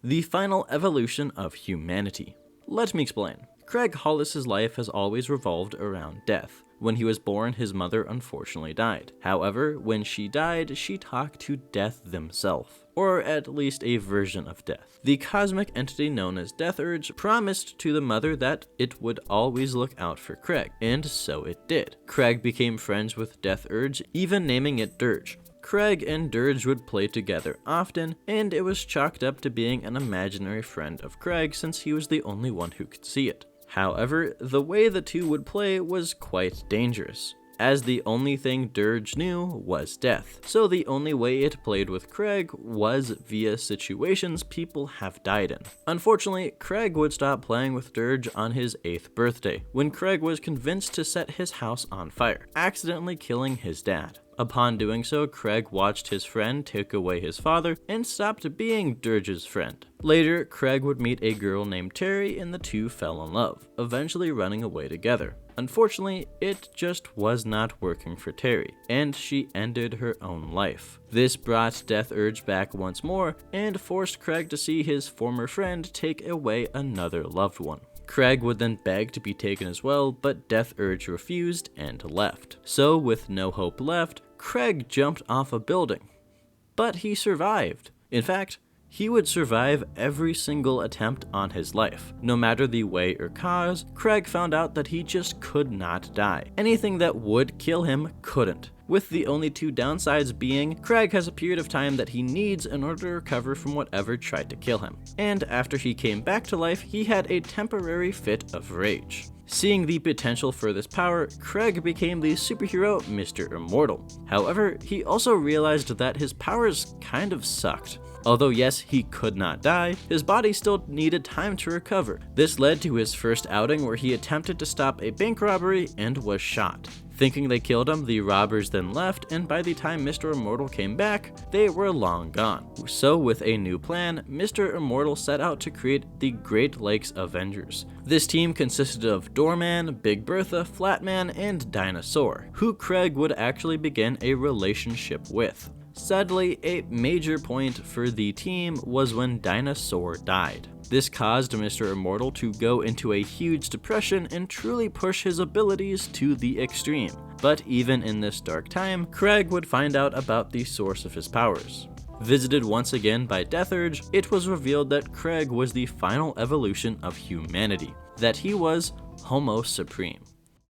The final evolution of humanity. Let me explain. Craig Hollis's life has always revolved around death. When he was born, his mother unfortunately died. However, when she died, she talked to Death themselves, or at least a version of Death. The cosmic entity known as Death Urge promised to the mother that it would always look out for Craig, and so it did. Craig became friends with Death Urge, even naming it Dirge. Craig and Dirge would play together often, and it was chalked up to being an imaginary friend of Craig since he was the only one who could see it. However, the way the two would play was quite dangerous, as the only thing Dirge knew was death, so the only way it played with Craig was via situations people have died in. Unfortunately, Craig would stop playing with Dirge on his 8th birthday, when Craig was convinced to set his house on fire, accidentally killing his dad. Upon doing so, Craig watched his friend take away his father and stopped being Dirge's friend. Later, Craig would meet a girl named Terry and the two fell in love, eventually running away together. Unfortunately, it just was not working for Terry, and she ended her own life. This brought Death Urge back once more and forced Craig to see his former friend take away another loved one. Craig would then beg to be taken as well, but Death Urge refused and left. So with no hope left, Craig jumped off a building. But he survived. In fact, he would survive every single attempt on his life. No matter the way or cause, Craig found out that he just could not die. Anything that would kill him couldn't, with the only two downsides being Craig has a period of time that he needs in order to recover from whatever tried to kill him. And after he came back to life, he had a temporary fit of rage. Seeing the potential for this power, Craig became the superhero Mr. Immortal. However, he also realized that his powers kind of sucked. Although yes, he could not die, his body still needed time to recover. This led to his first outing where he attempted to stop a bank robbery and was shot. Thinking they killed him, the robbers then left, and by the time Mr. Immortal came back, they were long gone. So with a new plan, Mr. Immortal set out to create the Great Lakes Avengers. This team consisted of Doorman, Big Bertha, Flatman, and Dinosaur, who Craig would actually begin a relationship with. Sadly, a major point for the team was when Dinosaur died. This caused Mr. Immortal to go into a huge depression and truly push his abilities to the extreme. But even in this dark time, Craig would find out about the source of his powers. Visited once again by Death Urge, it was revealed that Craig was the final evolution of humanity, that he was Homo Supreme.